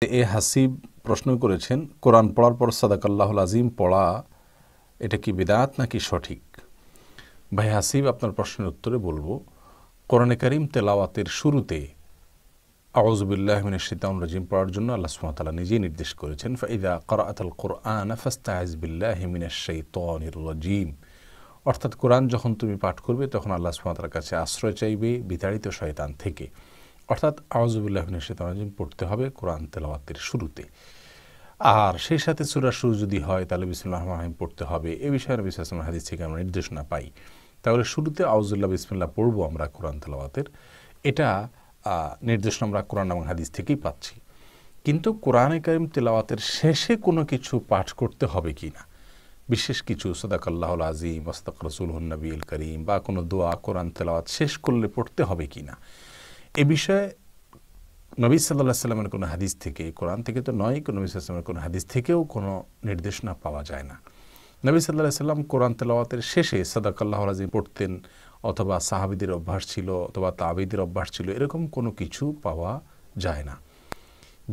এ হাসিব প্রশ্ন করেছেন, কোরআন পড়ার পর সাদাকাল্লাহুল আজিম পড়া এটা কি বিদআত নাকি সঠিক? ভাই হাসিব, আপনার প্রশ্নের উত্তরে বলবো, কোরআনে কারীম তেলাওয়াতের শুরুতে আউযু বিল্লাহি মিনাশ শাইতানির রাজিম পড়ার জন্য আল্লাহ সুবহানাহু ওয়া তাআলা নিজেই নির্দেশ করেছেন, ফাইযা ক্রাআতাল কুরআনা ফাস্তাইজ বিল্লাহি মিনাশ শাইতানির রাজিম। অর্থাৎ কোরআন যখন তুমি পাঠ করবে তখন আল্লাহ সুবহানাহু ওয়া তাআলার কাছে আশ্রয় চাইবে বিতাড়িত শয়তান থেকে। অর্থাৎ আউযু বিল্লাহি মিনাশ শাইতানির রাজিম পড়তে হবে কোরআন তেলাওয়াতের শুরুতে। আর সেই সাথে সূরা শুরু যদি হয় তাহলে বিসমিল্লাহির রহমানির রহিম পড়তে হবে। এ বিষয়ে নবী সাল্লাল্লাহু আলাইহি ওয়াসাল্লাম হাদিস থেকে আমরা নির্দেশনা পাই। তাহলে শুরুতে আউযুবিল্লাহ বিসমিল্লাহ পড়বো আমরা কোরআন তেলাওয়াতের, এটা নির্দেশনা আমরা কোরআন এবং হাদিস থেকেই পাচ্ছি। কিন্তু কোরআনে কারীম তেলাওয়াতের শেষে কোনো কিছু পাঠ করতে হবে কি না, বিশেষ কিছু সাদাকাল্লাহুল আজিম, ওয়াসদাকা রাসূলুহুন নবিয়ুল কারীম বা কোনো দোয়া কোরআন তেলাওয়াত শেষ করলে পড়তে হবে কি না, এ বিষয়ে নবী সাল্লাল্লাহু আলাইহি ওয়াসাল্লামের কোনো হাদিস থেকে, কোরআন থেকে তো নয়, নবী সাল্লাল্লাহু আলাইহি ওয়াসাল্লামের কোনো হাদিস থেকেও কোনো নির্দেশনা পাওয়া যায় না। নবী সাল্লাল্লাহু আলাইহি ওয়াসাল্লাম কোরআন তেলাওয়াতের শেষে সাদাকাল্লাহুল আজিম পড়তেন, অথবা সাহাবীদের অভ্যাস ছিল, অথবা তাবেঈদের অভ্যাস ছিল, এরকম কোনো কিছু পাওয়া যায় না।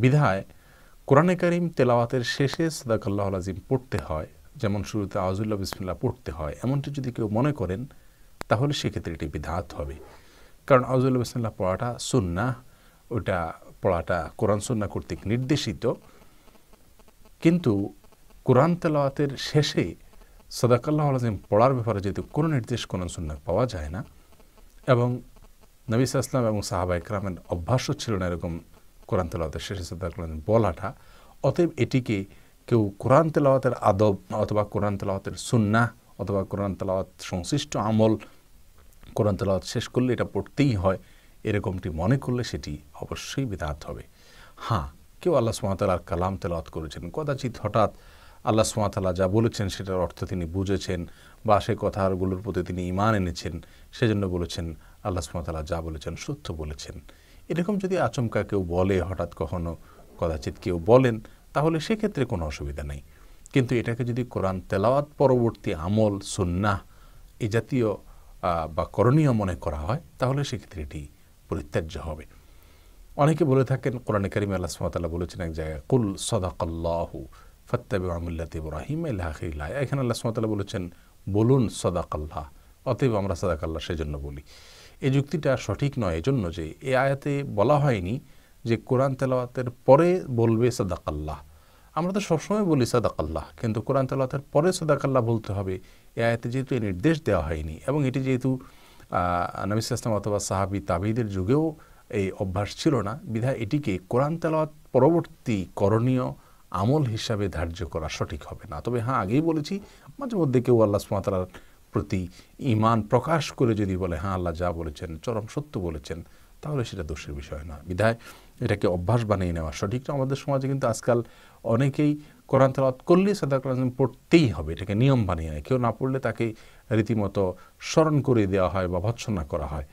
বিধায় কোরআনে কারীম তেলাওয়াতের শেষে সাদাকাল্লাহুল আজিম পড়তে হয়, যেমন শুরুতে আউযুবিল্লাহ বিসমিল্লাহ পড়তে হয়, এমনটি যদি কেউ মনে করেন তাহলে সেক্ষেত্রে এটি বিদআত হবে। কারণ আউযুবিল্লাহ বিসমিল্লাহ পড়াটা সুন্নাহ, ওটা পড়াটা কোরআন সুন্নাহ কর্তৃক নির্দেশিত। কিন্তু কোরআন তেলাওয়াতের শেষে সাদাকাল্লাহুল আজিম পড়ার ব্যাপারে যেহেতু কোনো নির্দেশ কোরআন সুন্নাহ পাওয়া যায় না, এবং নবী সাল্লাল্লাহু আলাইহি ওয়াসাল্লাম এবং সাহাবায়ে কেরামের অভ্যাসও ছিল না এরকম কোরআন তেলাওয়াতের শেষে সাদাকাল্লাহুল আজিম বলাটা, অতএব এটিকে কেউ কোরআন তেলাওয়াতের আদব অথবা কোরআন তেলাওয়াতের সুন্নাহ অথবা কোরআন তেলাওয়াত সংশ্লিষ্ট আমল কোরআন তেলাওয়াত শেষ করলে এটা পড়তেই হয়, এরকমটি মনে করলে সেটি অবশ্যই বিদআত হবে। হ্যাঁ, কেউ আল্লাহ সুবহানাহু ওয়া তাআলার কালাম তেলাওয়াত করেছেন, কদাচিৎ হঠাৎ আল্লাহ সুবহানাহু ওয়া তাআলা যা বলেছেন সেটার অর্থ তিনি বুঝেছেন, বা সেই কথাগুলোর প্রতি তিনি ঈমান এনেছেন, সেজন্য বলেছেন আল্লাহ সুবহানাহু ওয়া তাআলা যা বলেছেন সত্য বলেছেন। এরকম যদি আচমকা কেউ বলে, হঠাৎ কখনো কদাচিৎ কেউ বলেন, তাহলে সেক্ষেত্রে কোনো অসুবিধা নেই। কিন্তু এটাকে যদি কোরআন তেলাওয়াত পরবর্তী আমল, সুন্নাহ এই জাতীয় বা করণীয় মনে করা হয়, তাহলে সেক্ষেত্রে এটি পরিত্যাজ্য হবে। অনেকে বলে থাকেন, কোরআনে কারীমে আল্লাহ সুবহানাহু ওয়া তাআলা বলেছেন এক জায়গায়, কুল সাদাকাল্লাহু ফাত্তাবিউ মিল্লাতা ইব্রাহিম ইলা আখিরিল আয়াহ। এখানে আল্লাহ সুবহানাহু ওয়া তাআলা বলেছেন বলুন সাদাকাল্লাহ, অতএব আমরা সাদাকাল্লাহ সেজন্য বলি। এই যুক্তিটা সঠিক নয়, এজন্য যে এই আয়াতে বলা হয়নি যে কোরআন তেলাওয়াতের পরে বলবে সাদাকাল্লাহ। আমরা তো সবসময় বলি সাদাকাল্লাহ, কিন্তু কোরআন তেলাওয়াতের পরে সাদাকাল্লাহ বলতে হবে, এই আয়াতে যেহেতু এই নির্দেশ দেওয়া হয়নি, এবং এটি যেহেতু নবী সাল্লাল্লাহু আলাইহি ওয়াসাল্লাম অথবা সাহাবী তাবেঈদের যুগেও এই অভ্যাস ছিল না, বিধায় এটিকে কোরআন তেলাওয়াত পরবর্তী করণীয় আমল হিসাবে ধার্য করা সঠিক হবে না। তবে হ্যাঁ, আগেই বলেছি, মাঝে মধ্যে কেউ আল্লাহ সুবহানাহু ওয়া তাআলার প্রতি ঈমান প্রকাশ করে যদি বলে হ্যাঁ আল্লাহ যা বলেছেন চরম সত্য বলেছেন, তাহলে সেটা দোষের বিষয় না। বিধায় এটাকে অভ্যাস বানিয়ে নেওয়া সঠিক না। আমাদের সমাজে কিন্তু আজকাল অনেকেই কোরআন তেলাওয়াত করলেই সাদাকাল্লাহুল আজিম পড়তেই হবে, এটাকে নিয়ম বানিয়ে নেয়। কেউ না পড়লে তাকে রীতিমতো স্মরণ করে দেওয়া হয় বা ভৎসনা করা হয়।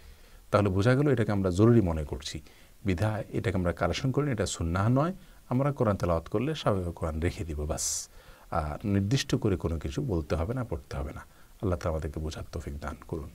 তাহলে বোঝা গেল এটাকে আমরা জরুরি মনে করছি, বিধায় এটাকে আমরা কারেকশন করি, এটা সুন্নাহ নয়। আমরা কোরআন তেলাওয়াত করলে স্বাভাবিক কোরআন রেখে দিব, বাস। নির্দিষ্ট করে কোনো কিছু বলতে হবে না, পড়তে হবে না। আল্লাহ তাআলা আমাদেরকে বোঝার তৌফিক দান করুন।